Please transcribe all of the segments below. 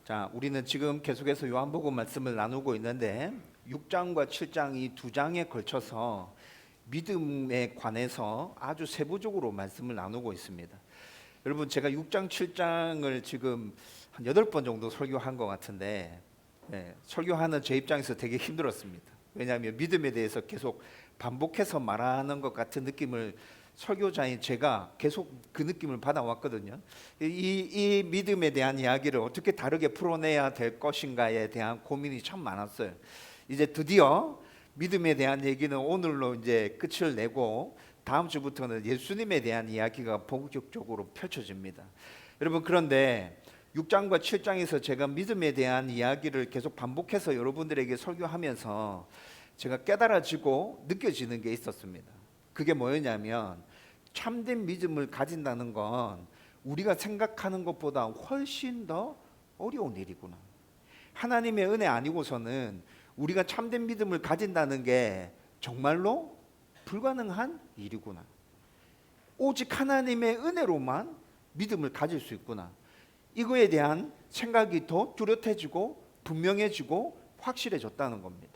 자, 우리는 지금 계속해서 요한복음 말씀을 나누고 있는데 6장과 7장 이 두 장에 걸쳐서 믿음에 관해서 아주 세부적으로 말씀을 나누고 있습니다. 여러분, 제가 6장, 7장을 지금 한 8번 정도 설교한 것 같은데 설교하는 제 입장에서 되게 힘들었습니다. 왜냐하면 믿음에 대해서 계속 반복해서 말하는 것 같은 느낌을 설교자인 제가 계속 그 느낌을 받아왔거든요. 이 믿음에 대한 이야기를 어떻게 다르게 풀어내야 될 것인가에 대한 고민이 참 많았어요. 이제 드디어 믿음에 대한 얘기는 오늘로 이제 끝을 내고 다음 주부터는 예수님에 대한 이야기가 본격적으로 펼쳐집니다. 여러분, 그런데 6장과 7장에서 제가 믿음에 대한 이야기를 계속 반복해서 여러분들에게 설교하면서 제가 깨달아지고 느껴지는 게 있었습니다. 그게 뭐였냐면, 참된 믿음을 가진다는 건 우리가 생각하는 것보다 훨씬 더 어려운 일이구나. 하나님의 은혜 아니고서는 우리가 참된 믿음을 가진다는 게 정말로 불가능한 일이구나. 오직 하나님의 은혜로만 믿음을 가질 수 있구나. 이거에 대한 생각이 더 뚜렷해지고 분명해지고 확실해졌다는 겁니다.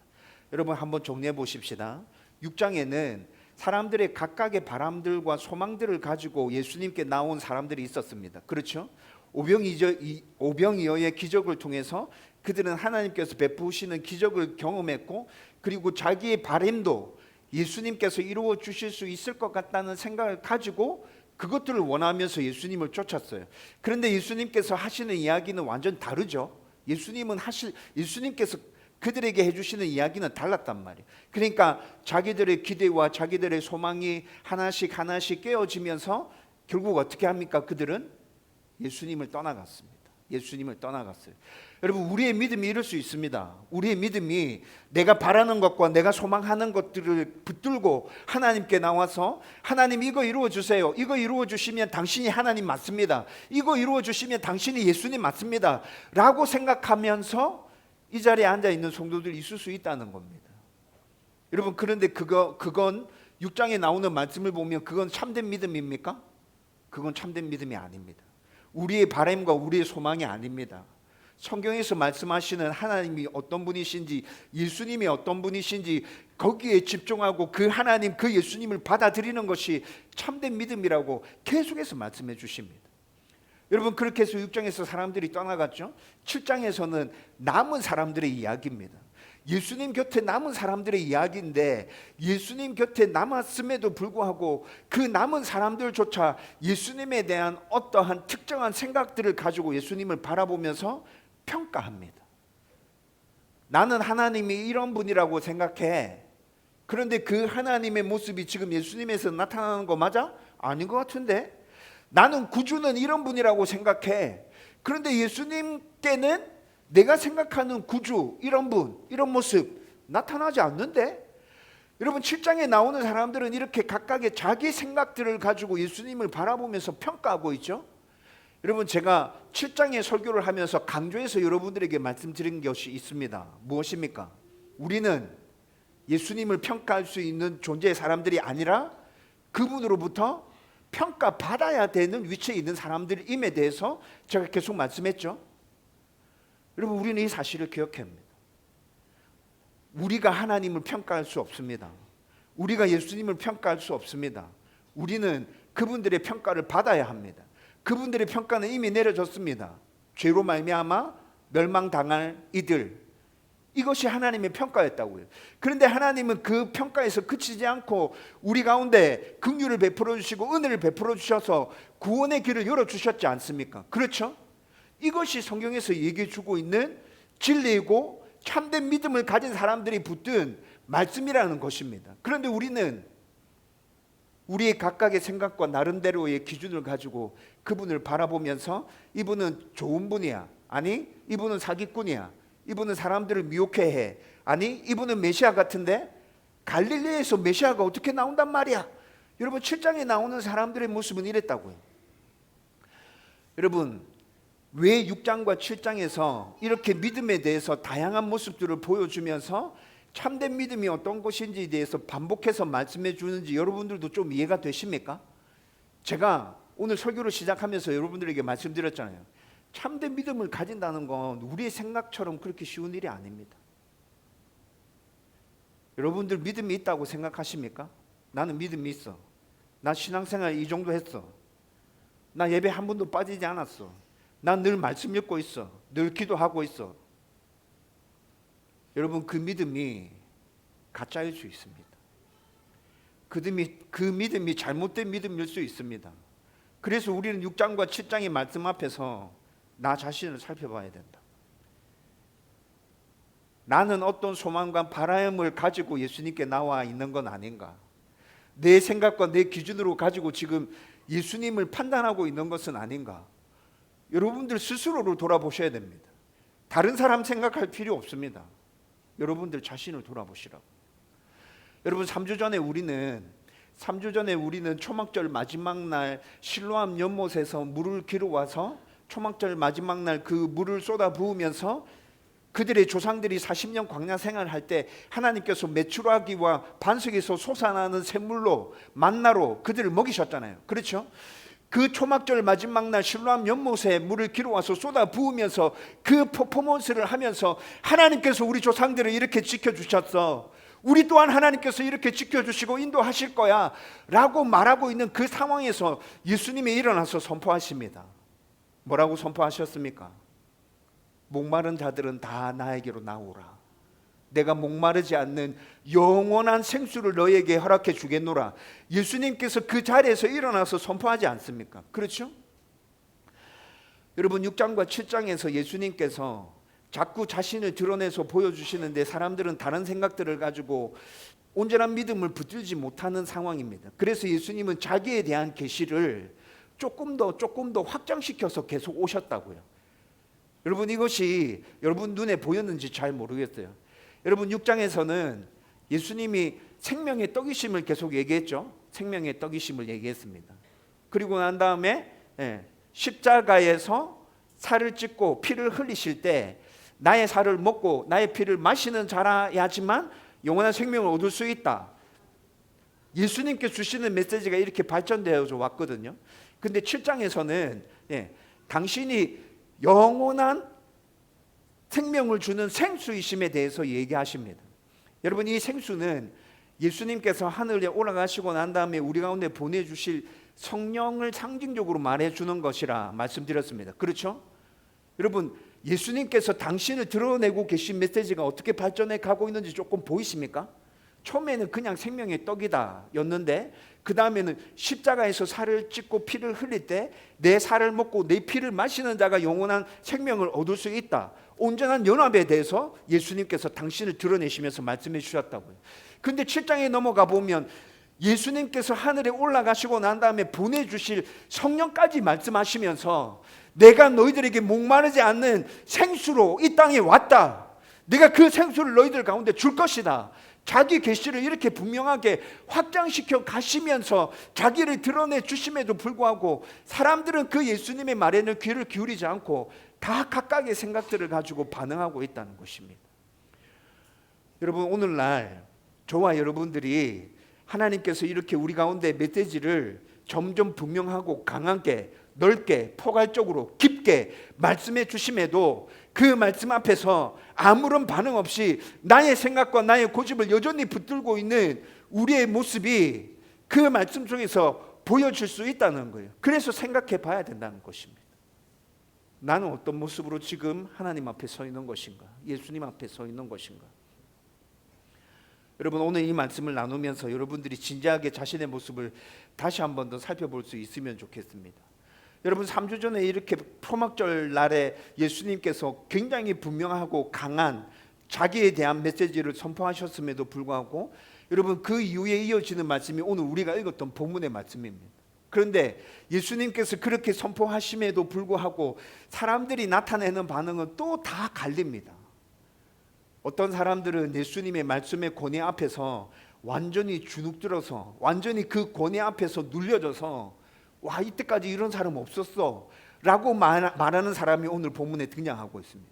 여러분, 한번 정리해 보십시다. 6장에는 사람들의 각각의 바람들과 소망들을 가지고 예수님께 나온 사람들이 있었습니다. 그렇죠? 오병이어의 기적을 통해서 그들은 하나님께서 베푸시는 기적을 경험했고, 그리고 자기의 바람도 예수님께서 이루어 주실 수 있을 것 같다는 생각을 가지고 그것들을 원하면서 예수님을 쫓았어요. 그런데 예수님께서 하시는 이야기는 완전 다르죠. 예수님께서 그들에게 해주시는 이야기는 달랐단 말이에요. 그러니까 자기들의 기대와 자기들의 소망이 하나씩 깨어지면서 결국 어떻게 합니까? 그들은 예수님을 떠나갔습니다. 예수님을 떠나갔어요. 여러분, 우리의 믿음이 이럴 수 있습니다. 우리의 믿음이 내가 바라는 것과 내가 소망하는 것들을 붙들고 하나님께 나와서, 하나님 이거 이루어 주세요. 이거 이루어 주시면 당신이 하나님 맞습니다. 이거 이루어 주시면 당신이 예수님 맞습니다 라고 생각하면서 이 자리에 앉아 있는 성도들이 있을 수 있다는 겁니다. 여러분, 그런데 그건 6장에 나오는 말씀을 보면 그건 참된 믿음입니까? 그건 참된 믿음이 아닙니다. 우리의 바람과 우리의 소망이 아닙니다. 성경에서 말씀하시는 하나님이 어떤 분이신지, 예수님이 어떤 분이신지 거기에 집중하고 그 하나님, 그 예수님을 받아들이는 것이 참된 믿음이라고 계속해서 말씀해 주십니다. 여러분, 그렇게 해서 6장에서 사람들이 떠나갔죠. 7장에서는 남은 사람들의 이야기입니다. 예수님 곁에 남은 사람들의 이야기인데, 예수님 곁에 남았음에도 불구하고 그 남은 사람들조차 예수님에 대한 어떠한 특정한 생각들을 가지고 예수님을 바라보면서 평가합니다. 나는 하나님이 이런 분이라고 생각해. 그런데 그 하나님의 모습이 지금 예수님에서 나타나는 거 맞아? 아닌 것 같은데? 나는 구주는 이런 분이라고 생각해. 그런데 예수님께는 내가 생각하는 구주, 이런 분, 이런 모습 나타나지 않는데? 여러분, 7장에 나오는 사람들은 이렇게 각각의 자기 생각들을 가지고 예수님을 바라보면서 평가하고 있죠. 여러분, 제가 7장의 설교를 하면서 강조해서 여러분들에게 말씀드린 것이 있습니다. 무엇입니까? 우리는 예수님을 평가할 수 있는 존재의 사람들이 아니라 그분으로부터 평가받아야 되는 위치에 있는 사람들임에 대해서 제가 계속 말씀했죠. 여러분, 우리는 이 사실을 기억해야 합니다. 우리가 하나님을 평가할 수 없습니다. 우리가 예수님을 평가할 수 없습니다. 우리는 그분들의 평가를 받아야 합니다. 그분들의 평가는 이미 내려졌습니다. 죄로 말미암아 멸망당할 이들, 이것이 하나님의 평가였다고요. 그런데 하나님은 그 평가에서 그치지 않고 우리 가운데 긍휼을 베풀어 주시고 은혜를 베풀어 주셔서 구원의 길을 열어주셨지 않습니까? 그렇죠? 이것이 성경에서 얘기해 주고 있는 진리이고 참된 믿음을 가진 사람들이 붙든 말씀이라는 것입니다. 그런데 우리는 우리의 각각의 생각과 나름대로의 기준을 가지고 그분을 바라보면서 이분은 좋은 분이야, 아니 이분은 사기꾼이야, 이분은 사람들을 미혹해, 아니 이분은 메시아 같은데, 갈릴리에서 메시아가 어떻게 나온단 말이야. 여러분, 7장에 나오는 사람들의 모습은 이랬다고요. 여러분, 왜 6장과 7장에서 이렇게 믿음에 대해서 다양한 모습들을 보여주면서 참된 믿음이 어떤 것인지에 대해서 반복해서 말씀해 주는지 여러분들도 좀 이해가 되십니까? 제가 오늘 설교를 시작하면서 여러분들에게 말씀드렸잖아요. 참된 믿음을 가진다는 건 우리의 생각처럼 그렇게 쉬운 일이 아닙니다. 여러분들 믿음이 있다고 생각하십니까? 나는 믿음이 있어. 나 신앙생활 이 정도 했어. 나 예배 한 번도 빠지지 않았어. 난 늘 말씀 읽고 있어. 늘 기도하고 있어. 여러분, 그 믿음이 가짜일 수 있습니다. 그 믿음이 잘못된 믿음일 수 있습니다. 그래서 우리는 6장과 7장의 말씀 앞에서 나 자신을 살펴봐야 된다. 나는 어떤 소망과 바람을 가지고 예수님께 나와 있는 건 아닌가? 내 생각과 내 기준으로 가지고 지금 예수님을 판단하고 있는 것은 아닌가? 여러분들 스스로를 돌아보셔야 됩니다. 다른 사람 생각할 필요 없습니다. 여러분들 자신을 돌아보시라고. 여러분, 3주 전에 우리는 초막절 마지막 날 실로암 연못에서 물을 길어와서 초막절 마지막 날 그 물을 쏟아 부으면서 그들의 조상들이 40년 광야 생활할 때 하나님께서 메추라기와 반석에서 솟아나는 샘물로 만나로 그들을 먹이셨잖아요. 그렇죠? 그 초막절 마지막 날 실로암 연못에 물을 길어와서 쏟아 부으면서 그 퍼포먼스를 하면서 하나님께서 우리 조상들을 이렇게 지켜주셨어. 우리 또한 하나님께서 이렇게 지켜주시고 인도하실 거야 라고 말하고 있는 그 상황에서 예수님이 일어나서 선포하십니다. 뭐라고 선포하셨습니까? 목마른 자들은 다 나에게로 나오라. 내가 목마르지 않는 영원한 생수를 너에게 허락해 주겠노라. 예수님께서 그 자리에서 일어나서 선포하지 않습니까? 그렇죠? 여러분, 6장과 7장에서 예수님께서 자꾸 자신을 드러내서 보여주시는데 사람들은 다른 생각들을 가지고 온전한 믿음을 붙들지 못하는 상황입니다. 그래서 예수님은 자기에 대한 계시를 조금 더 확장시켜서 계속 오셨다고요. 여러분, 이것이 여러분 눈에 보였는지 잘 모르겠어요. 여러분, 6장에서는 예수님이 생명의 떡이심을 계속 얘기했죠. 생명의 떡이심을 얘기했습니다. 그리고 난 다음에 십자가에서 살을 찢고 피를 흘리실 때 나의 살을 먹고 나의 피를 마시는 자라야지만 영원한 생명을 얻을 수 있다. 예수님께 주시는 메시지가 이렇게 발전되어져 왔거든요. 근데 7장에서는 당신이 영원한 생명을 주는 생수이심에 대해서 얘기하십니다. 여러분, 이 생수는 예수님께서 하늘에 올라가시고 난 다음에 우리 가운데 보내주실 성령을 상징적으로 말해주는 것이라 말씀드렸습니다. 그렇죠? 여러분, 예수님께서 당신을 드러내고 계신 메시지가 어떻게 발전해 가고 있는지 조금 보이십니까? 처음에는 그냥 생명의 떡이다 였는데 그 다음에는 십자가에서 살을 찢고 피를 흘릴 때 내 살을 먹고 내 피를 마시는 자가 영원한 생명을 얻을 수 있다. 온전한 연합에 대해서 예수님께서 당신을 드러내시면서 말씀해 주셨다고요. 근데 7장에 넘어가 보면 예수님께서 하늘에 올라가시고 난 다음에 보내주실 성령까지 말씀하시면서 내가 너희들에게 목마르지 않는 생수로 이 땅에 왔다. 내가 그 생수를 너희들 가운데 줄 것이다. 자기 계시를 이렇게 분명하게 확장시켜 가시면서 자기를 드러내 주심에도 불구하고 사람들은 그 예수님의 말에는 귀를 기울이지 않고 다 각각의 생각들을 가지고 반응하고 있다는 것입니다. 여러분, 오늘날 저와 여러분들이 하나님께서 이렇게 우리 가운데 메시지를 점점 분명하고 강하게 넓게 포괄적으로 깊게 말씀해 주심에도 그 말씀 앞에서 아무런 반응 없이 나의 생각과 나의 고집을 여전히 붙들고 있는 우리의 모습이 그 말씀 속에서 보여질 수 있다는 거예요. 그래서 생각해 봐야 된다는 것입니다. 나는 어떤 모습으로 지금 하나님 앞에 서 있는 것인가? 예수님 앞에 서 있는 것인가? 여러분, 오늘 이 말씀을 나누면서 여러분들이 진지하게 자신의 모습을 다시 한 번 더 살펴볼 수 있으면 좋겠습니다. 여러분, 3주 전에 이렇게 초막절 날에 예수님께서 굉장히 분명하고 강한 자기에 대한 메시지를 선포하셨음에도 불구하고 여러분, 그 이후에 이어지는 말씀이 오늘 우리가 읽었던 본문의 말씀입니다. 그런데 예수님께서 그렇게 선포하심에도 불구하고 사람들이 나타내는 반응은 또 다 갈립니다. 어떤 사람들은 예수님의 말씀의 권위 앞에서 완전히 주눅들어서 완전히 그 권위 앞에서 눌려져서 와, 이때까지 이런 사람 없었어 라고 말하는 사람이 오늘 본문에 등장하고 있습니다.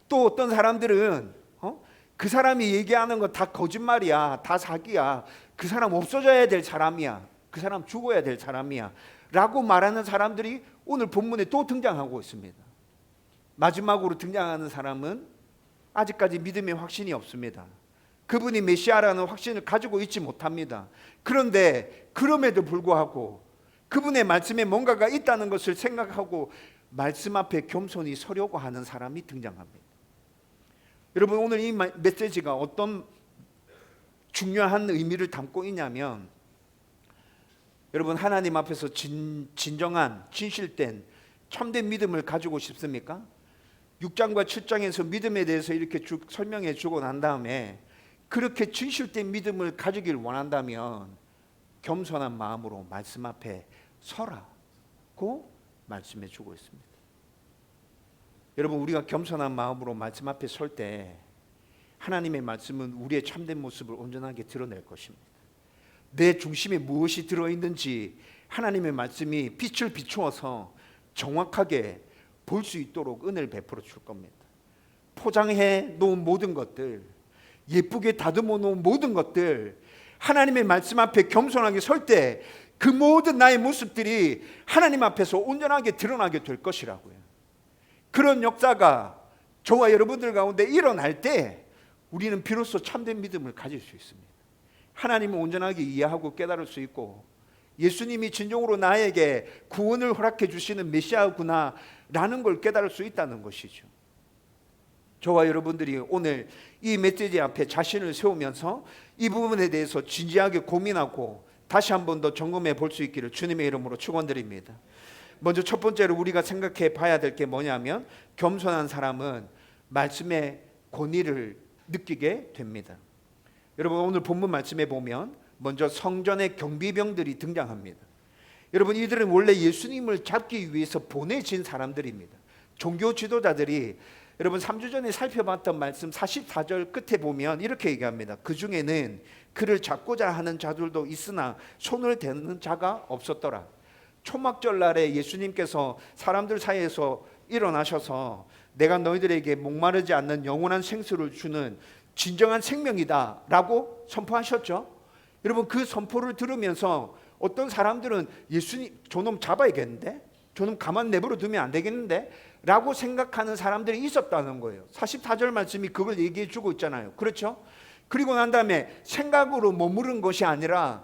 또 어떤 사람들은 그 사람이 얘기하는 거 다 거짓말이야, 다 사기야, 그 사람 없어져야 될 사람이야, 그 사람 죽어야 될 사람이야 라고 말하는 사람들이 오늘 본문에 또 등장하고 있습니다. 마지막으로 등장하는 사람은 아직까지 믿음의 확신이 없습니다. 그분이 메시아라는 확신을 가지고 있지 못합니다. 그런데 그럼에도 불구하고 그분의 말씀에 뭔가가 있다는 것을 생각하고 말씀 앞에 겸손히 서려고 하는 사람이 등장합니다. 여러분, 오늘 이 메시지가 어떤 중요한 의미를 담고 있냐면, 여러분, 하나님 앞에서 진정한 진실된 참된 믿음을 가지고 싶습니까? 6장과 7장에서 믿음에 대해서 이렇게 쭉 설명해 주고 난 다음에 그렇게 진실된 믿음을 가지길 원한다면 겸손한 마음으로 말씀 앞에 서라고 말씀해 주고 있습니다. 여러분, 우리가 겸손한 마음으로 말씀 앞에 설 때 하나님의 말씀은 우리의 참된 모습을 온전하게 드러낼 것입니다. 내 중심에 무엇이 들어있는지 하나님의 말씀이 빛을 비추어서 정확하게 볼 수 있도록 은혜를 베풀어 줄 겁니다. 포장해 놓은 모든 것들, 예쁘게 다듬어 놓은 모든 것들, 하나님의 말씀 앞에 겸손하게 설 때 그 모든 나의 모습들이 하나님 앞에서 온전하게 드러나게 될 것이라고요. 그런 역사가 저와 여러분들 가운데 일어날 때 우리는 비로소 참된 믿음을 가질 수 있습니다. 하나님을 온전하게 이해하고 깨달을 수 있고, 예수님이 진정으로 나에게 구원을 허락해 주시는 메시아구나 라는 걸 깨달을 수 있다는 것이죠. 저와 여러분들이 오늘 이 메시지 앞에 자신을 세우면서 이 부분에 대해서 진지하게 고민하고 다시 한 번 더 점검해 볼 수 있기를 주님의 이름으로 축원드립니다. 먼저 첫 번째로 우리가 생각해 봐야 될 게 뭐냐면, 겸손한 사람은 말씀의 권위를 느끼게 됩니다. 여러분, 오늘 본문 말씀에 보면 먼저 성전의 경비병들이 등장합니다. 여러분, 이들은 원래 예수님을 잡기 위해서 보내진 사람들입니다. 종교 지도자들이, 여러분 3주 전에 살펴봤던 말씀 44절 끝에 보면 이렇게 얘기합니다. 그 중에는 그를 잡고자 하는 자들도 있으나 손을 대는 자가 없었더라. 초막절 날에 예수님께서 사람들 사이에서 일어나셔서 내가 너희들에게 목마르지 않는 영원한 생수를 주는 진정한 생명이다 라고 선포하셨죠. 여러분, 그 선포를 들으면서 어떤 사람들은 예수님, 저놈 잡아야겠는데, 저놈 가만 내버려 두면 안 되겠는데 라고 생각하는 사람들이 있었다는 거예요. 44절 말씀이 그걸 얘기해 주고 있잖아요. 그렇죠? 그리고 난 다음에 생각으로 머무른 것이 아니라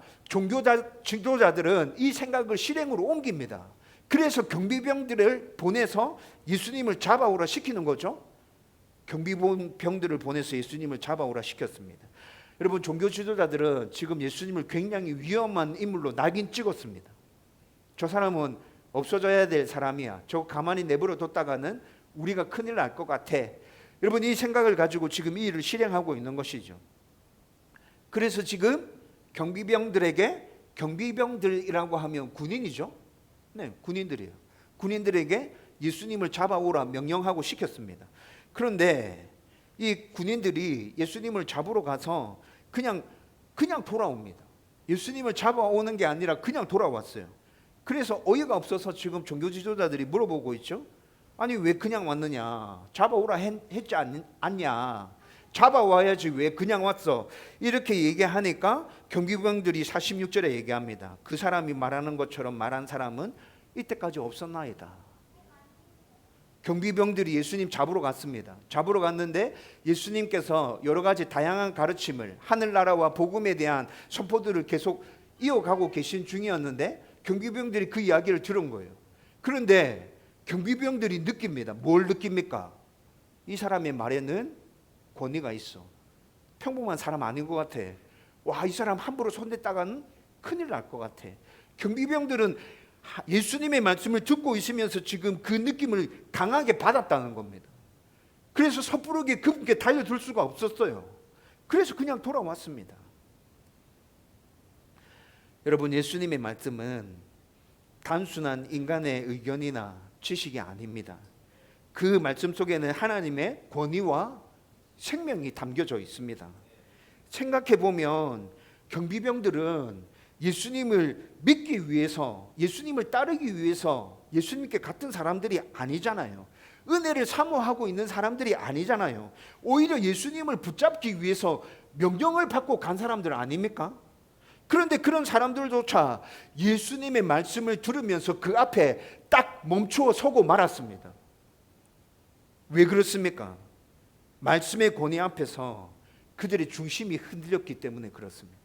지도자들은 이 생각을 실행으로 옮깁니다. 그래서 경비병들을 보내서 예수님을 잡아오라 시키는 거죠. 경비병들을 보내서 예수님을 잡아오라 시켰습니다. 여러분, 종교 지도자들은 지금 예수님을 굉장히 위험한 인물로 낙인 찍었습니다. 저 사람은 없어져야 될 사람이야. 저거 가만히 내버려 뒀다가는 우리가 큰일 날 것 같아. 여러분, 이 생각을 가지고 지금 이 일을 실행하고 있는 것이죠. 그래서 지금 경비병들에게, 경비병들이라고 하면 군인이죠. 네, 군인들이에요. 군인들에게 예수님을 잡아오라 명령하고 시켰습니다. 그런데 이 군인들이 예수님을 잡으러 가서 그냥 돌아옵니다. 예수님을 잡아오는 게 아니라 그냥 돌아왔어요. 그래서 어이가 없어서 지금 종교 지도자들이 물어보고 있죠. 아니, 왜 그냥 왔느냐? 잡아오라 했지 않냐? 잡아와야지 왜 그냥 왔어? 이렇게 얘기하니까 경비병들이 46절에 얘기합니다. 그 사람이 말하는 것처럼 말한 사람은 이때까지 없었나이다. 경비병들이 예수님 잡으러 갔습니다. 잡으러 갔는데 예수님께서 여러 가지 다양한 가르침을, 하늘나라와 복음에 대한 선포들을 계속 이어가고 계신 중이었는데 경비병들이 그 이야기를 들은 거예요. 그런데 경비병들이 느낍니다. 뭘 느낍니까? 이 사람의 말에는 권위가 있어. 평범한 사람 아닌 것 같아. 와, 이 사람 함부로 손댔다가는 큰일 날 것 같아. 경비병들은 예수님의 말씀을 듣고 있으면서 지금 그 느낌을 강하게 받았다는 겁니다. 그래서 섣부르게 그분께 달려들 수가 없었어요. 그래서 그냥 돌아왔습니다. 여러분, 예수님의 말씀은 단순한 인간의 의견이나 지식이 아닙니다. 그 말씀 속에는 하나님의 권위와 생명이 담겨져 있습니다. 생각해 보면 경비병들은 예수님을 믿기 위해서, 예수님을 따르기 위해서 예수님께 같은 사람들이 아니잖아요. 은혜를 사모하고 있는 사람들이 아니잖아요. 오히려 예수님을 붙잡기 위해서 명령을 받고 간 사람들 아닙니까? 그런데 그런 사람들조차 예수님의 말씀을 들으면서 그 앞에 딱 멈추어 서고 말았습니다. 왜 그렇습니까? 말씀의 권위 앞에서 그들의 중심이 흔들렸기 때문에 그렇습니다.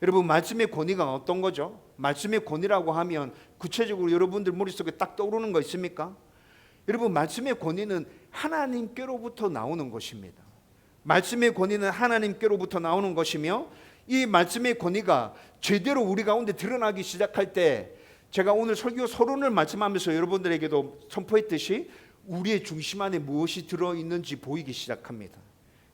여러분, 말씀의 권위가 어떤 거죠? 말씀의 권위라고 하면 구체적으로 여러분들 머릿속에 딱 떠오르는 거 있습니까? 여러분, 말씀의 권위는 하나님께로부터 나오는 것입니다. 말씀의 권위는 하나님께로부터 나오는 것이며, 이 말씀의 권위가 제대로 우리 가운데 드러나기 시작할 때, 제가 오늘 설교 서론을 말씀하면서 여러분들에게도 선포했듯이 우리의 중심 안에 무엇이 들어있는지 보이기 시작합니다.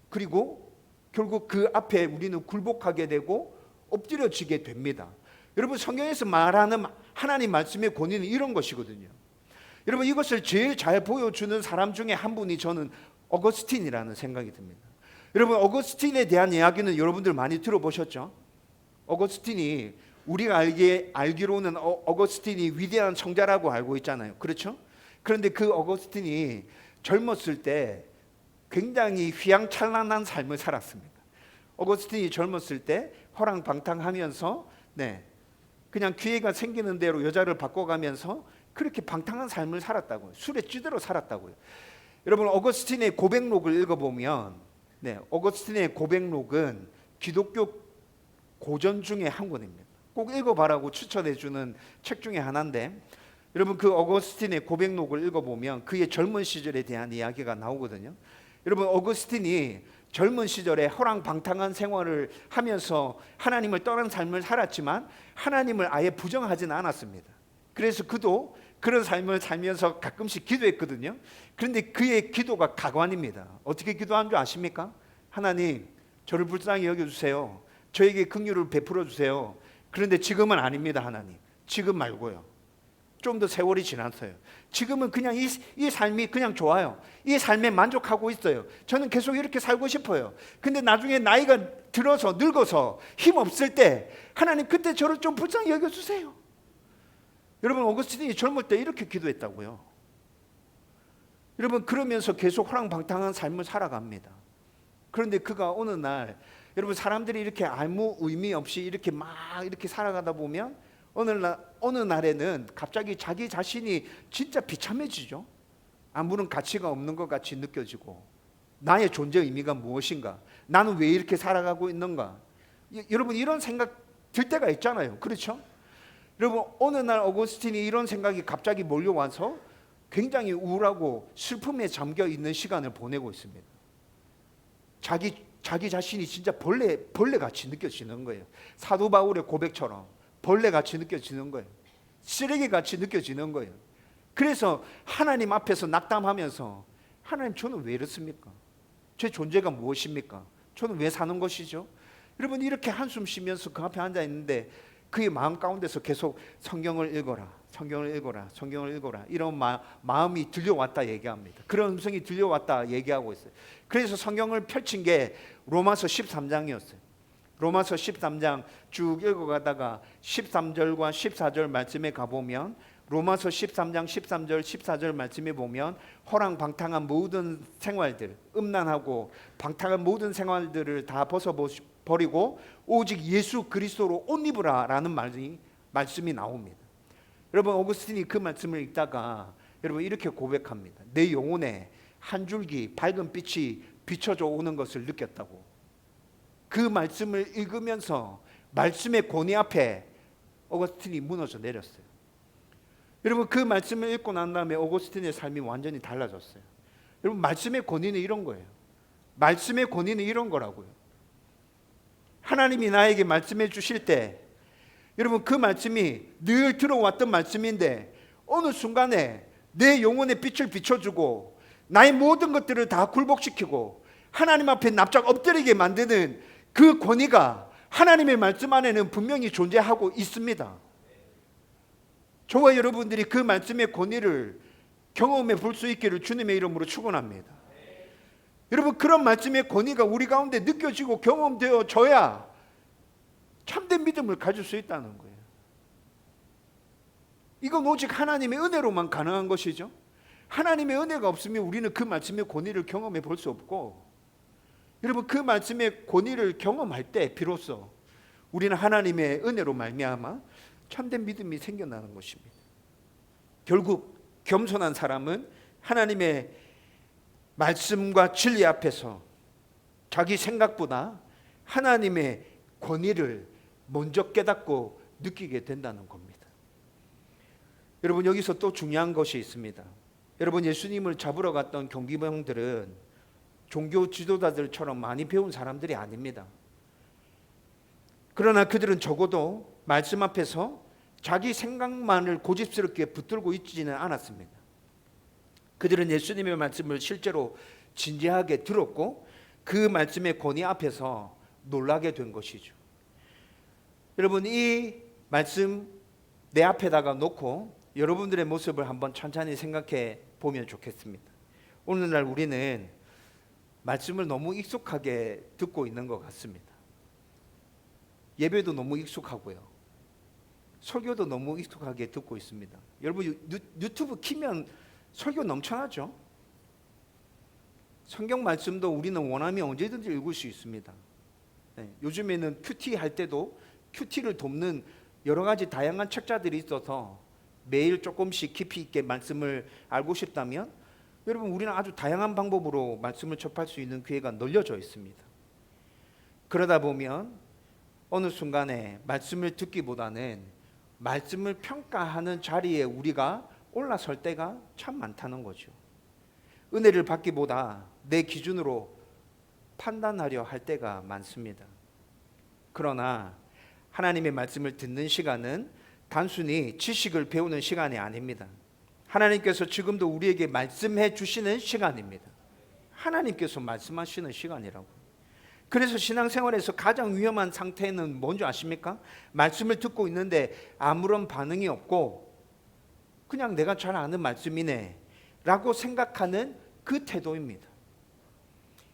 그리고 결국 그 앞에 우리는 굴복하게 되고 엎드려지게 됩니다. 여러분, 성경에서 말하는 하나님 말씀의 권위는 이런 것이거든요. 여러분, 이것을 제일 잘 보여주는 사람 중에 한 분이 저는 어거스틴이라는 생각이 듭니다. 여러분, 어거스틴에 대한 이야기는 여러분들 많이 들어보셨죠? 어거스틴이 우리가 알기로는 어거스틴이 위대한 성자라고 알고 있잖아요. 그렇죠? 그런데 그 어거스틴이 젊었을 때 굉장히 휘황찬란한 삶을 살았습니다. 어거스틴이 젊었을 때 호랑방탕하면서 그냥 기회가 생기는 대로 여자를 바꿔가면서 그렇게 방탕한 삶을 살았다고요. 술에 찌들어 살았다고요. 여러분, 어거스틴의 고백록을 읽어보면 어거스틴의 고백록은 기독교 고전 중에 한 권입니다. 꼭 읽어봐라고 추천해주는 책 중에 하나인데, 여러분, 그 어거스틴의 고백록을 읽어보면 그의 젊은 시절에 대한 이야기가 나오거든요. 여러분, 어거스틴이 젊은 시절에 호랑방탕한 생활을 하면서 하나님을 떠난 삶을 살았지만 하나님을 아예 부정하지는 않았습니다. 그래서 그도 그런 삶을 살면서 가끔씩 기도했거든요. 그런데 그의 기도가 가관입니다. 어떻게 기도한 줄 아십니까? 하나님, 저를 불쌍히 여겨주세요. 저에게 긍휼을 베풀어 주세요. 그런데 지금은 아닙니다. 하나님, 지금 말고요. 좀 더 세월이 지났어요. 지금은 그냥 이 삶이 그냥 좋아요. 이 삶에 만족하고 있어요. 저는 계속 이렇게 살고 싶어요. 근데 나중에 나이가 들어서 늙어서 힘 없을 때 하나님, 그때 저를 좀 불쌍히 여겨주세요. 여러분, 어거스틴이 젊을 때 이렇게 기도했다고요. 여러분, 그러면서 계속 호랑방탕한 삶을 살아갑니다. 그런데 그가 어느 날, 여러분, 사람들이 이렇게 아무 의미 없이 이렇게 막 이렇게 살아가다 보면 어느 날에는 갑자기 자기 자신이 진짜 비참해지죠. 아무런 가치가 없는 것 같이 느껴지고, 나의 존재 의미가 무엇인가? 나는 왜 이렇게 살아가고 있는가? 여러분, 이런 생각 들 때가 있잖아요. 그렇죠? 여러분, 어느 날 어거스틴이 이런 생각이 갑자기 몰려와서 굉장히 우울하고 슬픔에 잠겨 있는 시간을 보내고 있습니다. 자기 자신이 진짜 벌레같이 느껴지는 거예요. 사도 바울의 고백처럼 벌레같이 느껴지는 거예요. 쓰레기같이 느껴지는 거예요. 그래서 하나님 앞에서 낙담하면서, 하나님, 저는 왜 이렇습니까? 제 존재가 무엇입니까? 저는 왜 사는 것이죠? 여러분, 이렇게 한숨 쉬면서 그 앞에 앉아 있는데 그의 마음 가운데서 계속 성경을 읽어라, 성경을 읽어라, 성경을 읽어라, 이런 마음이 들려왔다 얘기합니다. 그런 음성이 들려왔다 얘기하고 있어요. 그래서 성경을 펼친 게 로마서 13장이었어요. 로마서 13장 쭉 읽어가다가 13절과 14절 말씀에 가보면, 로마서 13장 13절 14절 말씀에 보면 호랑방탕한 모든 생활들, 음란하고 방탕한 모든 생활들을 다 벗어버리고 오직 예수 그리스도로 옷 입으라 라는 말씀이 나옵니다. 여러분, 어거스틴이 그 말씀을 읽다가 여러분 이렇게 고백합니다. 내 영혼에 한 줄기 밝은 빛이 비춰져 오는 것을 느꼈다고. 그 말씀을 읽으면서 말씀의 권위 앞에 어거스틴이 무너져 내렸어요. 여러분, 그 말씀을 읽고 난 다음에 어거스틴의 삶이 완전히 달라졌어요. 여러분, 말씀의 권위는 이런 거예요. 말씀의 권위는 이런 거라고요. 하나님이 나에게 말씀해 주실 때, 여러분, 그 말씀이 늘 들어왔던 말씀인데 어느 순간에 내 영혼의 빛을 비춰주고 나의 모든 것들을 다 굴복시키고 하나님 앞에 납작 엎드리게 만드는 그 권위가 하나님의 말씀 안에는 분명히 존재하고 있습니다. 저와 여러분들이 그 말씀의 권위를 경험해 볼 수 있기를 주님의 이름으로 축원합니다. 여러분, 그런 말씀의 권위가 우리 가운데 느껴지고 경험되어져야 참된 믿음을 가질 수 있다는 거예요. 이건 오직 하나님의 은혜로만 가능한 것이죠. 하나님의 은혜가 없으면 우리는 그 말씀의 권위를 경험해 볼 수 없고, 여러분, 그 말씀의 권위를 경험할 때 비로소 우리는 하나님의 은혜로 말미암아 참된 믿음이 생겨나는 것입니다. 결국 겸손한 사람은 하나님의 말씀과 진리 앞에서 자기 생각보다 하나님의 권위를 먼저 깨닫고 느끼게 된다는 겁니다. 여러분, 여기서 또 중요한 것이 있습니다. 여러분, 예수님을 잡으러 갔던 경비병들은 종교 지도자들처럼 많이 배운 사람들이 아닙니다. 그러나 그들은 적어도 말씀 앞에서 자기 생각만을 고집스럽게 붙들고 있지는 않았습니다. 그들은 예수님의 말씀을 실제로 진지하게 들었고 그 말씀의 권위 앞에서 놀라게 된 것이죠. 여러분, 이 말씀 내 앞에다가 놓고 여러분들의 모습을 한번 천천히 생각해 보면 좋겠습니다. 오늘날 우리는 말씀을 너무 익숙하게 듣고 있는 것 같습니다. 예배도 너무 익숙하고요. 설교도 너무 익숙하게 듣고 있습니다. 여러분, 유튜브 키면 설교 넘쳐나죠? 성경 말씀도 우리는 원하면 언제든지 읽을 수 있습니다. 요즘에는 큐티 할 때도 큐티를 돕는 여러 가지 다양한 책자들이 있어서 매일 조금씩 깊이 있게 말씀을 알고 싶다면 여러분, 우리는 아주 다양한 방법으로 말씀을 접할 수 있는 기회가 널려져 있습니다. 그러다 보면 어느 순간에 말씀을 듣기보다는 말씀을 평가하는 자리에 우리가 올라설 때가 참 많다는 거죠. 은혜를 받기보다 내 기준으로 판단하려 할 때가 많습니다. 그러나 하나님의 말씀을 듣는 시간은 단순히 지식을 배우는 시간이 아닙니다. 하나님께서 지금도 우리에게 말씀해 주시는 시간입니다. 하나님께서 말씀하시는 시간이라고. 그래서 신앙생활에서 가장 위험한 상태는 뭔지 아십니까? 말씀을 듣고 있는데 아무런 반응이 없고 그냥 내가 잘 아는 말씀이네 라고 생각하는 그 태도입니다.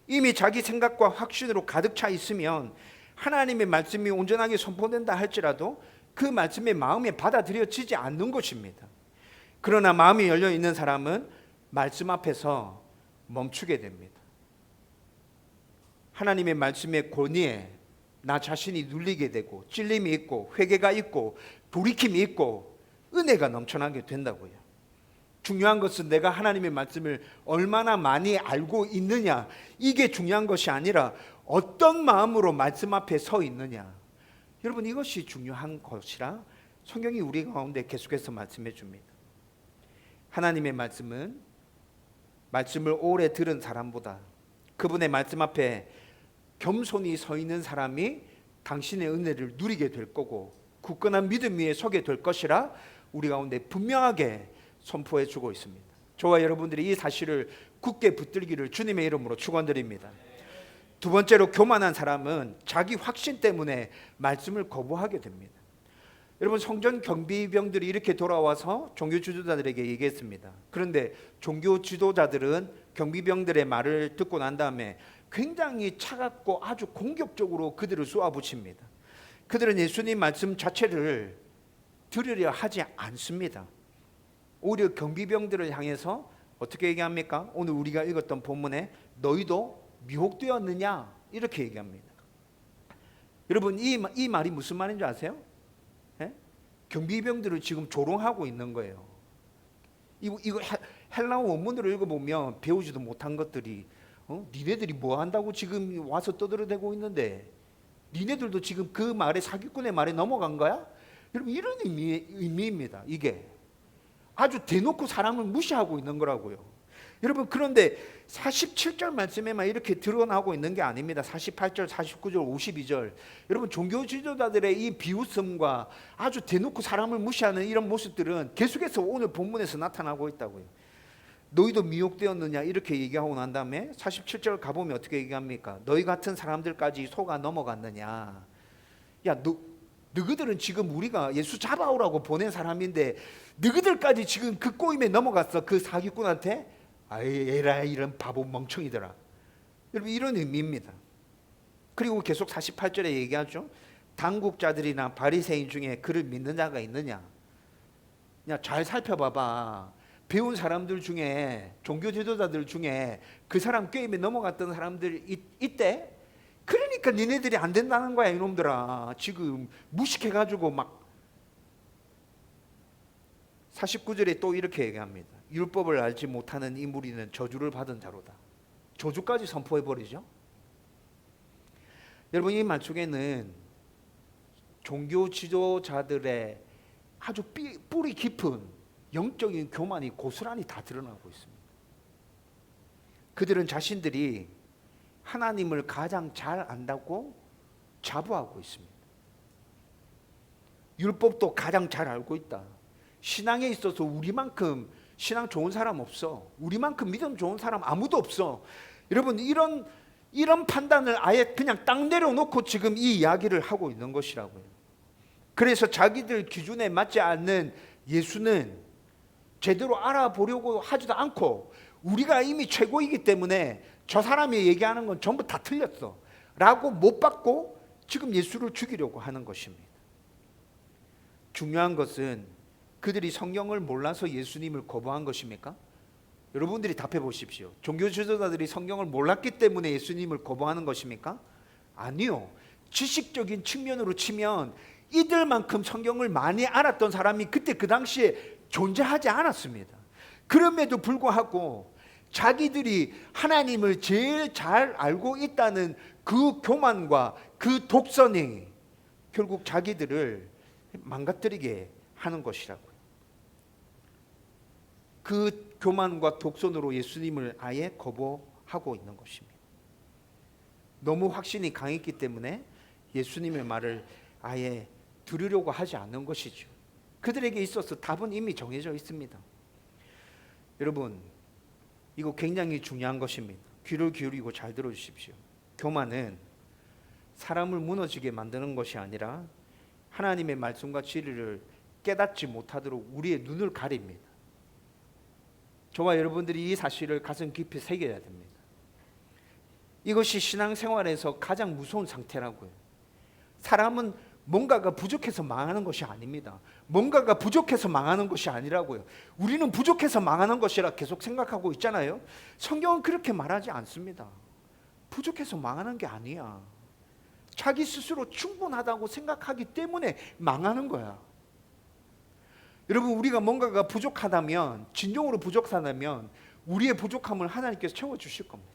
이미 자기 생각과 확신으로 가득 차 있으면 하나님의 말씀이 온전하게 선포된다 할지라도 그 말씀의 마음에 받아들여지지 않는 것입니다. 그러나 마음이 열려 있는 사람은 말씀 앞에서 멈추게 됩니다. 하나님의 말씀의 권위에 나 자신이 눌리게 되고 찔림이 있고 회개가 있고 돌이킴이 있고 은혜가 넘쳐나게 된다고요. 중요한 것은 내가 하나님의 말씀을 얼마나 많이 알고 있느냐, 이게 중요한 것이 아니라 어떤 마음으로 말씀 앞에 서 있느냐. 여러분, 이것이 중요한 것이라 성경이 우리 가운데 계속해서 말씀해 줍니다. 하나님의 말씀은 말씀을 오래 들은 사람보다 그분의 말씀 앞에 겸손히 서 있는 사람이 당신의 은혜를 누리게 될 거고 굳건한 믿음 위에 서게 될 것이라 우리 가운데 분명하게 선포해 주고 있습니다. 저와 여러분들이 이 사실을 굳게 붙들기를 주님의 이름으로 축원드립니다. 두 번째로, 교만한 사람은 자기 확신 때문에 말씀을 거부하게 됩니다. 여러분, 성전 경비병들이 이렇게 돌아와서 종교 지도자들에게 얘기했습니다. 그런데 종교 지도자들은 경비병들의 말을 듣고 난 다음에 굉장히 차갑고 아주 공격적으로 그들을 쏘아붙입니다. 그들은 예수님 말씀 자체를 들으려 하지 않습니다. 오히려 경비병들을 향해서 어떻게 얘기합니까? 오늘 우리가 읽었던 본문에 너희도 미혹되었느냐 이렇게 얘기합니다. 여러분, 이 말이 무슨 말인 줄 아세요? 경비병들을 지금 조롱하고 있는 거예요. 이거 헬라어 원문으로 읽어보면 배우지도 못한 것들이 니네들이 뭐 한다고 지금 와서 떠들어대고 있는데 니네들도 지금 그 말에 사기꾼의 말에 넘어간 거야? 여러분, 이런 의미입니다. 이게 아주 대놓고 사람을 무시하고 있는 거라고요. 여러분, 그런데 47절 말씀에만 이렇게 드러나고 있는 게 아닙니다. 48절, 49절, 52절. 여러분, 종교 지도자들의 이 비웃음과 아주 대놓고 사람을 무시하는 이런 모습들은 계속해서 오늘 본문에서 나타나고 있다고요. 너희도 미혹되었느냐 이렇게 얘기하고 난 다음에 47절 가보면 어떻게 얘기합니까? 너희 같은 사람들까지 속아 넘어갔느냐. 야, 너희들은 지금 우리가 예수 잡아오라고 보낸 사람인데 너희들까지 지금 그 꼬임에 넘어갔어. 그 사기꾼한테. 아이, 에라, 이런 바보 멍청이들아. 여러분, 이런 의미입니다. 그리고 계속 48절에 얘기하죠. 당국자들이나 바리새인 중에 그를 믿는 자가 있느냐. 야, 잘 살펴봐봐. 배운 사람들 중에, 종교 지도자들 중에 그 사람 게임에 넘어갔던 사람들 있대. 그러니까 니네들이 안 된다는 거야, 이놈들아. 지금 무식해가지고 막. 49절에 또 이렇게 얘기합니다. 율법을 알지 못하는 이 무리는 저주를 받은 자로다. 저주까지 선포해 버리죠. 여러분, 이 말 속에는 종교 지도자들의 아주 뿌리 깊은 영적인 교만이 고스란히 다 드러나고 있습니다. 그들은 자신들이 하나님을 가장 잘 안다고 자부하고 있습니다. 율법도 가장 잘 알고 있다. 신앙에 있어서 우리만큼 신앙 좋은 사람 없어. 우리만큼 믿음 좋은 사람 아무도 없어. 여러분, 이런 판단을 아예 그냥 딱 내려놓고 지금 이 이야기를 하고 있는 것이라고요. 그래서 자기들 기준에 맞지 않는 예수는 제대로 알아보려고 하지도 않고, 우리가 이미 최고이기 때문에 저 사람이 얘기하는 건 전부 다 틀렸어 라고 못 받고 지금 예수를 죽이려고 하는 것입니다. 중요한 것은 그들이 성경을 몰라서 예수님을 거부한 것입니까? 여러분들이 답해 보십시오. 종교 지도자들이 성경을 몰랐기 때문에 예수님을 거부하는 것입니까? 아니요. 지식적인 측면으로 치면 이들만큼 성경을 많이 알았던 사람이 그때 그 당시에 존재하지 않았습니다. 그럼에도 불구하고 자기들이 하나님을 제일 잘 알고 있다는 그 교만과 그 독선이 결국 자기들을 망가뜨리게 하는 것이라고요. 그 교만과 독선으로 예수님을 아예 거부하고 있는 것입니다. 너무 확신이 강했기 때문에 예수님의 말을 아예 들으려고 하지 않는 것이죠. 그들에게 있어서 답은 이미 정해져 있습니다. 여러분, 이거 굉장히 중요한 것입니다. 귀를 기울이고 잘 들어주십시오. 교만은 사람을 무너지게 만드는 것이 아니라 하나님의 말씀과 진리를 깨닫지 못하도록 우리의 눈을 가립니다. 저와 여러분들이 이 사실을 가슴 깊이 새겨야 됩니다. 이것이 신앙생활에서 가장 무서운 상태라고요. 사람은 뭔가가 부족해서 망하는 것이 아닙니다. 뭔가가 부족해서 망하는 것이 아니라고요. 우리는 부족해서 망하는 것이라 계속 생각하고 있잖아요. 성경은 그렇게 말하지 않습니다. 부족해서 망하는 게 아니야. 자기 스스로 충분하다고 생각하기 때문에 망하는 거야. 여러분, 우리가 뭔가가 부족하다면, 진정으로 부족하다면 우리의 부족함을 하나님께서 채워주실 겁니다.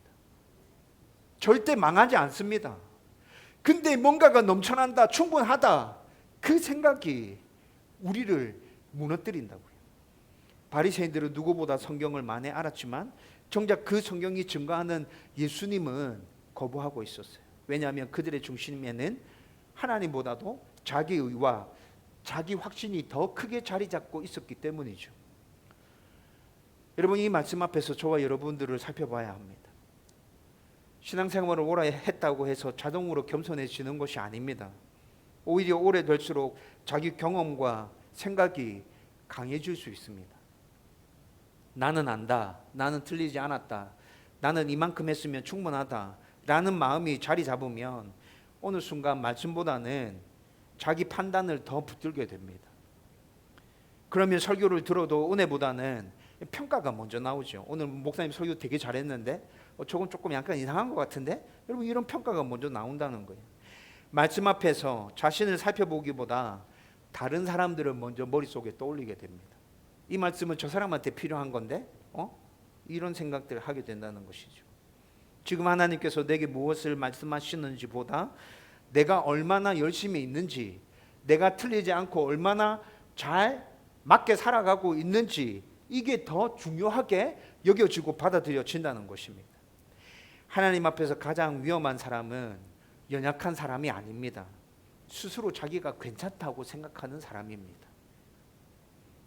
절대 망하지 않습니다. 근데 뭔가가 넘쳐난다, 충분하다, 그 생각이 우리를 무너뜨린다고요. 바리새인들은 누구보다 성경을 많이 알았지만 정작 그 성경이 증거하는 예수님은 거부하고 있었어요. 왜냐하면 그들의 중심에는 하나님보다도 자기 의와 자기 확신이 더 크게 자리 잡고 있었기 때문이죠. 여러분, 이 말씀 앞에서 저와 여러분들을 살펴봐야 합니다. 신앙생활을 오래 했다고 해서 자동으로 겸손해지는 것이 아닙니다. 오히려 오래될수록 자기 경험과 생각이 강해질 수 있습니다. 나는 안다, 나는 틀리지 않았다, 나는 이만큼 했으면 충분하다 라는 마음이 자리 잡으면 어느 순간 말씀보다는 자기 판단을 더 붙들게 됩니다. 그러면 설교를 들어도 은혜보다는 평가가 먼저 나오죠. 오늘 목사님 설교 되게 잘했는데 저건 조금 약간 이상한 것 같은데, 여러분, 이런 평가가 먼저 나온다는 거예요. 말씀 앞에서 자신을 살펴보기보다 다른 사람들을 먼저 머릿속에 떠올리게 됩니다. 이 말씀은 저 사람한테 필요한 건데 이런 생각들을 하게 된다는 것이죠. 지금 하나님께서 내게 무엇을 말씀하시는지 보다 내가 얼마나 열심히 있는지, 내가 틀리지 않고 얼마나 잘 맞게 살아가고 있는지, 이게 더 중요하게 여겨지고 받아들여진다는 것입니다. 하나님 앞에서 가장 위험한 사람은 연약한 사람이 아닙니다. 스스로 자기가 괜찮다고 생각하는 사람입니다.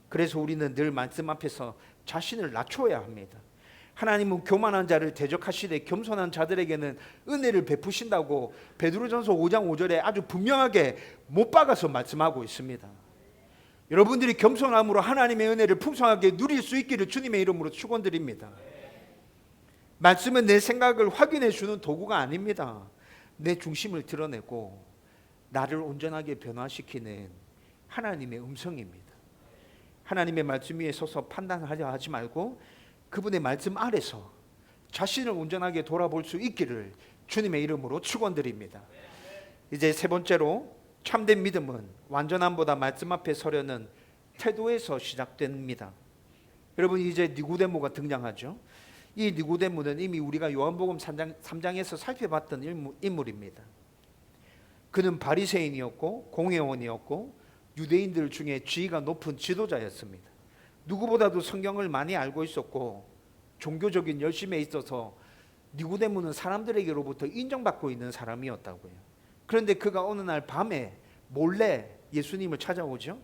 그래서 우리는 늘 말씀 앞에서 자신을 낮춰야 합니다. 하나님은 교만한 자를 대적하시되 겸손한 자들에게는 은혜를 베푸신다고 베드로전서 5장 5절에 아주 분명하게 못 박아서 말씀하고 있습니다. 여러분들이 겸손함으로 하나님의 은혜를 풍성하게 누릴 수 있기를 주님의 이름으로 축원드립니다. 말씀은 내 생각을 확인해 주는 도구가 아닙니다. 내 중심을 드러내고 나를 온전하게 변화시키는 하나님의 음성입니다. 하나님의 말씀 위에 서서 판단하려 하지 말고 그분의 말씀 아래서 자신을 온전하게 돌아볼 수 있기를 주님의 이름으로 축원드립니다. 이제 세 번째로, 참된 믿음은 완전함보다 말씀 앞에 서려는 태도에서 시작됩니다. 여러분, 이제 니고데모가 등장하죠. 이 니고데모는 이미 우리가 요한복음 3장에서 살펴봤던 인물입니다. 그는 바리새인이었고 공회원이었고 유대인들 중에 지위가 높은 지도자였습니다. 누구보다도 성경을 많이 알고 있었고 종교적인 열심에 있어서 니고데모는 사람들에게로부터 인정받고 있는 사람이었다고요. 그런데 그가 어느 날 밤에 몰래 예수님을 찾아오죠.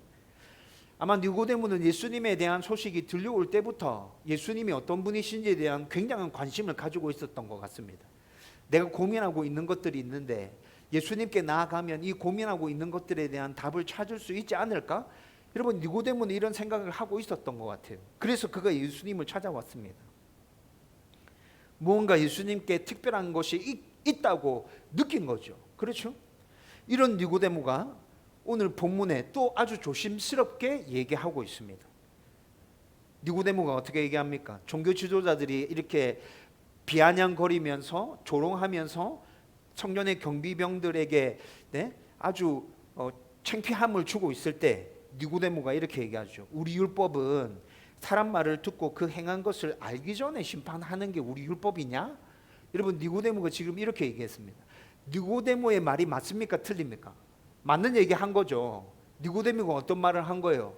아마 니고데모는 예수님에 대한 소식이 들려올 때부터 예수님이 어떤 분이신지에 대한 굉장한 관심을 가지고 있었던 것 같습니다. 내가 고민하고 있는 것들이 있는데 예수님께 나아가면 이 고민하고 있는 것들에 대한 답을 찾을 수 있지 않을까? 여러분, 니고데모는 이런 생각을 하고 있었던 것 같아요. 그래서 그가 예수님을 찾아왔습니다. 무언가 예수님께 특별한 것이 있다고 느낀 거죠. 그렇죠? 이런 니고데모가 오늘 본문에 또 아주 조심스럽게 얘기하고 있습니다. 니고데모가 어떻게 얘기합니까? 종교 지도자들이 이렇게 비아냥거리면서 조롱하면서 성전의 경비병들에게 아주 창피함을 주고 있을 때 니고데모가 이렇게 얘기하죠. 우리 율법은 사람 말을 듣고 그 행한 것을 알기 전에 심판하는 게 우리 율법이냐? 여러분, 니고데모가 지금 이렇게 얘기했습니다. 니고데모의 말이 맞습니까? 틀립니까? 맞는 얘기 한 거죠. 니고데모가 어떤 말을 한 거예요?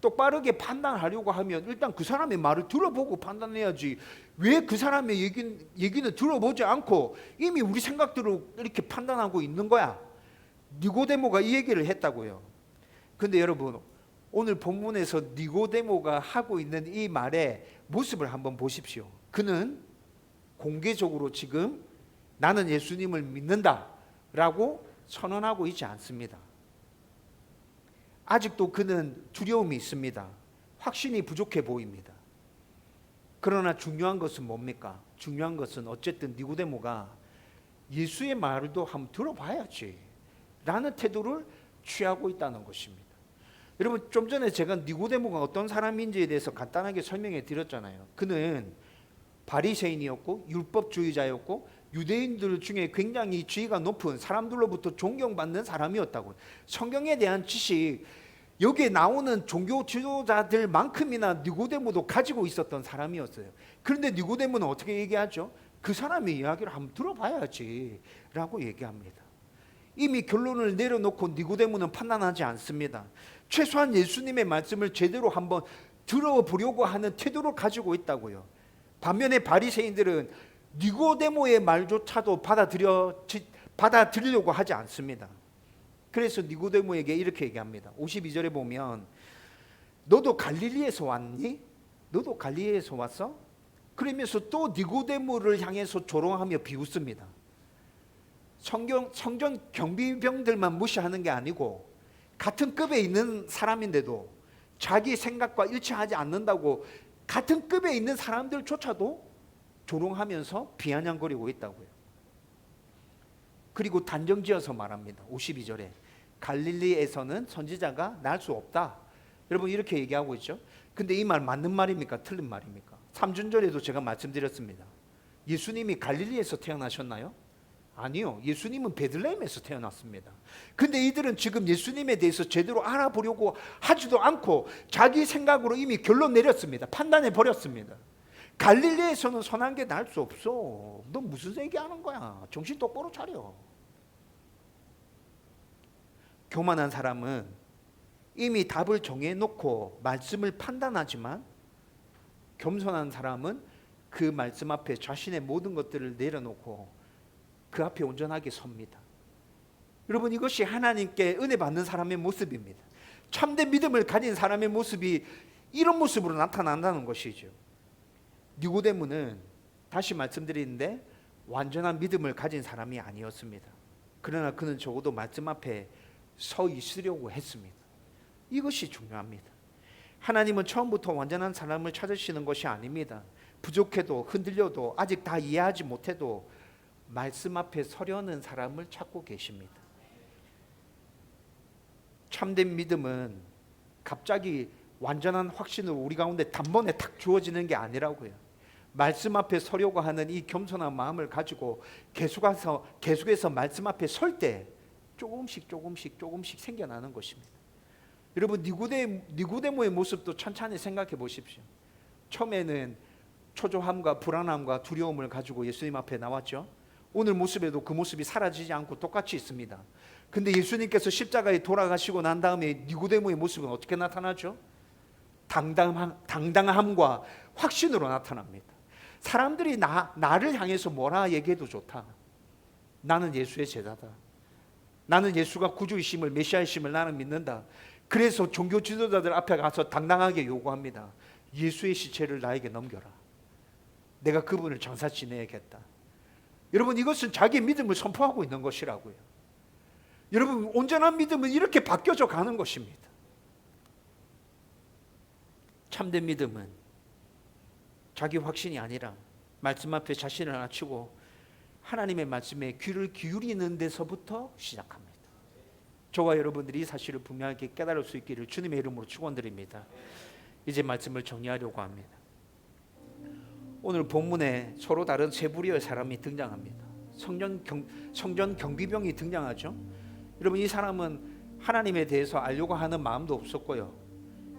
똑바르게 판단하려고 하면 일단 그 사람의 말을 들어보고 판단해야지. 왜 그 사람의 얘기는 들어보지 않고 이미 우리 생각대로 이렇게 판단하고 있는 거야? 니고데모가 이 얘기를 했다고요. 근데 여러분, 오늘 본문에서 니고데모가 하고 있는 이 말의 모습을 한번 보십시오. 그는 공개적으로 지금 나는 예수님을 믿는다라고 선언하고 있지 않습니다. 아직도 그는 두려움이 있습니다. 확신이 부족해 보입니다. 그러나 중요한 것은 뭡니까? 중요한 것은 어쨌든 니고데모가 예수의 말도 한번 들어봐야지 라는 태도를 취하고 있다는 것입니다. 여러분, 좀 전에 제가 니고데모가 어떤 사람인지에 대해서 간단하게 설명해 드렸잖아요. 그는 바리새인이었고 율법주의자였고 유대인들 중에 굉장히 지위가 높은 사람들로부터 존경받는 사람이었다고. 성경에 대한 지식, 여기에 나오는 종교 지도자들만큼이나 니고데모도 가지고 있었던 사람이었어요. 그런데 니고데모는 어떻게 얘기하죠? 그 사람의 이야기를 한번 들어봐야지 라고 얘기합니다. 이미 결론을 내려놓고 니고데모는 판단하지 않습니다. 최소한 예수님의 말씀을 제대로 한번 들어보려고 하는 태도를 가지고 있다고요. 반면에 바리새인들은 니고데모의 말조차도 받아들이려고 하지 않습니다. 그래서 니고데모에게 이렇게 얘기합니다. 52절에 보면 너도 갈릴리에서 왔니? 너도 갈릴리에서 왔어? 그러면서 또 니고데모를 향해서 조롱하며 비웃습니다. 성전 경비병들만 무시하는 게 아니고 같은 급에 있는 사람인데도 자기 생각과 일치하지 않는다고 같은 급에 있는 사람들조차도 조롱하면서 비아냥거리고 있다고요. 그리고 단정지어서 말합니다. 52절에 갈릴리에서는 선지자가 날 수 없다. 여러분, 이렇게 얘기하고 있죠. 근데 이 말 맞는 말입니까? 틀린 말입니까? 3주절에도 제가 말씀드렸습니다. 예수님이 갈릴리에서 태어나셨나요? 아니요. 예수님은 베들레헴에서 태어났습니다. 근데 이들은 지금 예수님에 대해서 제대로 알아보려고 하지도 않고 자기 생각으로 이미 결론 내렸습니다. 판단해 버렸습니다. 갈릴리에서는 선한 게 날 수 없어. 너 무슨 얘기하는 거야? 정신 똑바로 차려. 교만한 사람은 이미 답을 정해놓고 말씀을 판단하지만 겸손한 사람은 그 말씀 앞에 자신의 모든 것들을 내려놓고 그 앞에 온전하게 섭니다. 여러분, 이것이 하나님께 은혜 받는 사람의 모습입니다. 참된 믿음을 가진 사람의 모습이 이런 모습으로 나타난다는 것이죠. 니고데모는 다시 말씀드리는데 완전한 믿음을 가진 사람이 아니었습니다. 그러나 그는 적어도 말씀 앞에 서 있으려고 했습니다. 이것이 중요합니다. 하나님은 처음부터 완전한 사람을 찾으시는 것이 아닙니다. 부족해도 흔들려도 아직 다 이해하지 못해도 말씀 앞에 서려는 사람을 찾고 계십니다. 참된 믿음은 갑자기 완전한 확신을 우리 가운데 단번에 탁 주어지는 게 아니라고요. 말씀 앞에 서려고 하는 이 겸손한 마음을 가지고 계속해서 말씀 앞에 설 때 조금씩 생겨나는 것입니다. 여러분, 니고데모의 모습도 천천히 생각해 보십시오. 처음에는 초조함과 불안함과 두려움을 가지고 예수님 앞에 나왔죠. 오늘 모습에도 그 모습이 사라지지 않고 똑같이 있습니다. 근데 예수님께서 십자가에 돌아가시고 난 다음에 니고데모의 모습은 어떻게 나타나죠? 당당함과 확신으로 나타납니다. 사람들이 나를 향해서 뭐라 얘기해도 좋다. 나는 예수의 제자다. 나는 예수가 구주이심을, 메시아이심을 나는 믿는다. 그래서 종교 지도자들 앞에 가서 당당하게 요구합니다. 예수의 시체를 나에게 넘겨라. 내가 그분을 장사 지내야겠다. 여러분, 이것은 자기의 믿음을 선포하고 있는 것이라고요. 여러분, 온전한 믿음은 이렇게 바뀌어져 가는 것입니다. 참된 믿음은 자기 확신이 아니라 말씀 앞에 자신을 낮추고 하나님의 말씀에 귀를 기울이는 데서부터 시작합니다. 저와 여러분들이 이 사실을 분명하게 깨달을 수 있기를 주님의 이름으로 축원드립니다. 이제 말씀을 정리하려고 합니다. 오늘 본문에 서로 다른 세 부류의 사람이 등장합니다. 성전 경비병이 등장하죠. 여러분, 이 사람은 하나님에 대해서 알려고 하는 마음도 없었고요.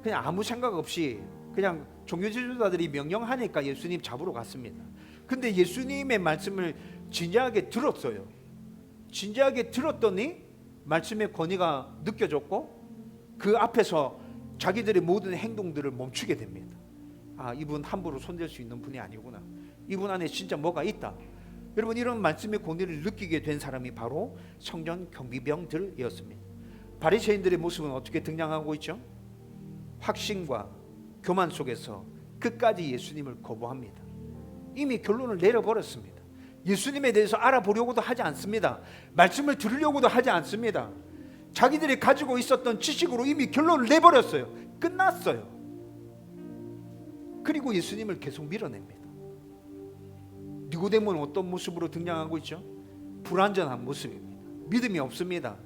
그냥 아무 생각 없이 그냥 종교 지도자들이 명령하니까 예수님 잡으러 갔습니다. 근데 예수님의 말씀을 진지하게 들었어요. 진지하게 들었더니 말씀의 권위가 느껴졌고 그 앞에서 자기들의 모든 행동들을 멈추게 됩니다. 아, 이분 함부로 손댈 수 있는 분이 아니구나. 이분 안에 진짜 뭐가 있다. 여러분, 이런 말씀의 권위를 느끼게 된 사람이 바로 성전 경비병들이었습니다. 바리새인들의 모습은 어떻게 등장하고 있죠? 확신과 교만 속에서 끝까지 예수님을 거부합니다. 이미 결론을 내려버렸습니다. 예수님에 대해서 알아보려고도 하지 않습니다. 말씀을 들으려고도 하지 않습니다. 자기들이 가지고 있었던 지식으로 이미 결론을 내버렸어요. 끝났어요. 그리고 예수님을 계속 밀어냅니다. 니고데모는 어떤 모습으로 등장하고 있죠? 불완전한 모습입니다. 믿음이 없습니다.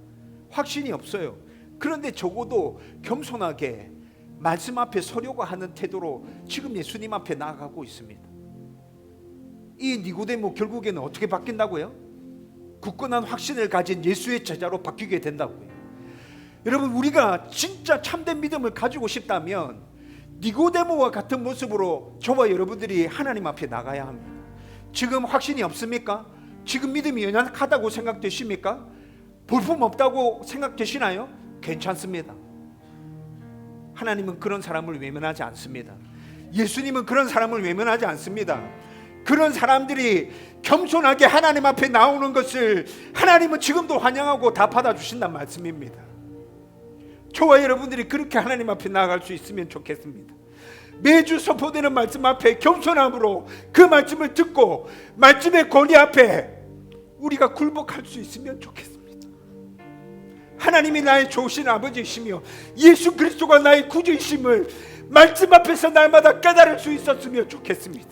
확신이 없어요. 그런데 적어도 겸손하게 말씀 앞에 서려고 하는 태도로 지금 예수님 앞에 나아가고 있습니다. 이 니고데모 결국에는 어떻게 바뀐다고요? 굳건한 확신을 가진 예수의 제자로 바뀌게 된다고요. 여러분, 우리가 진짜 참된 믿음을 가지고 싶다면 니고데모와 같은 모습으로 저와 여러분들이 하나님 앞에 나가야 합니다. 지금 확신이 없습니까? 지금 믿음이 연약하다고 생각되십니까? 볼품 없다고 생각되시나요? 괜찮습니다. 하나님은 그런 사람을 외면하지 않습니다. 예수님은 그런 사람을 외면하지 않습니다. 그런 사람들이 겸손하게 하나님 앞에 나오는 것을 하나님은 지금도 환영하고 다 받아주신다는 말씀입니다. 저와 여러분들이 그렇게 하나님 앞에 나아갈 수 있으면 좋겠습니다. 매주 선포되는 말씀 앞에 겸손함으로 그 말씀을 듣고 말씀의 권위 앞에 우리가 굴복할 수 있으면 좋겠습니다. 하나님이 나의 좋으신 아버지이시며 예수 그리스도가 나의 구주이심을 말씀 앞에서 날마다 깨달을 수 있었으면 좋겠습니다.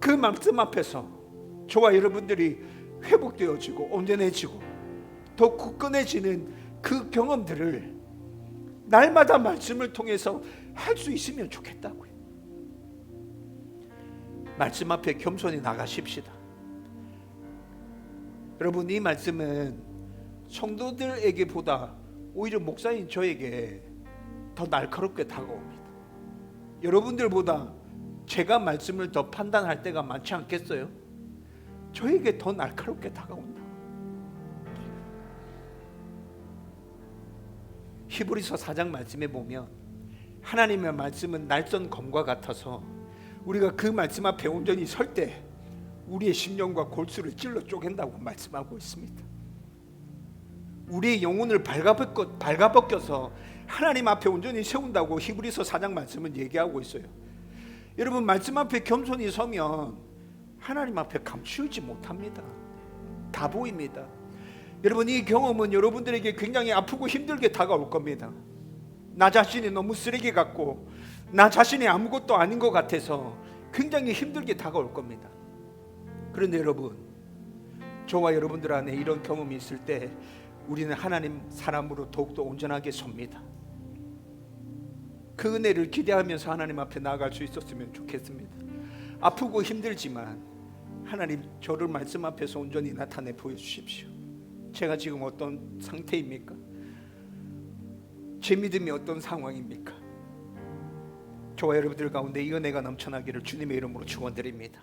그 말씀 앞에서 저와 여러분들이 회복되어지고 온전해지고 더 굳건해지는 그 경험들을 날마다 말씀을 통해서 할 수 있으면 좋겠다고요. 말씀 앞에 겸손히 나가십시다. 여러분, 이 말씀은 성도들에게 보다 오히려 목사인 저에게 더 날카롭게 다가옵니다. 여러분들보다 제가 말씀을 더 판단할 때가 많지 않겠어요? 저에게 더 날카롭게 다가온다. 히브리서 4장 말씀에 보면 하나님의 말씀은 날선 검과 같아서 우리가 그 말씀 앞에 온전히 설 때 우리의 심령과 골수를 찔러 쪼갠다고 말씀하고 있습니다. 우리의 영혼을 발가벗겨서 하나님 앞에 온전히 세운다고 히브리서 4장 말씀은 얘기하고 있어요. 여러분, 말씀 앞에 겸손히 서면 하나님 앞에 감추지 못합니다. 다 보입니다. 여러분, 이 경험은 여러분들에게 굉장히 아프고 힘들게 다가올 겁니다. 나 자신이 너무 쓰레기 같고 나 자신이 아무것도 아닌 것 같아서 굉장히 힘들게 다가올 겁니다. 그런데 여러분, 저와 여러분들 안에 이런 경험이 있을 때 우리는 하나님 사람으로 더욱더 온전하게 섭니다. 그 은혜를 기대하면서 하나님 앞에 나아갈 수 있었으면 좋겠습니다. 아프고 힘들지만 하나님, 저를 말씀 앞에서 온전히 나타내 보여주십시오. 제가 지금 어떤 상태입니까? 제 믿음이 어떤 상황입니까? 저와 여러분들 가운데 이 은혜가 넘쳐나기를 주님의 이름으로 축원드립니다.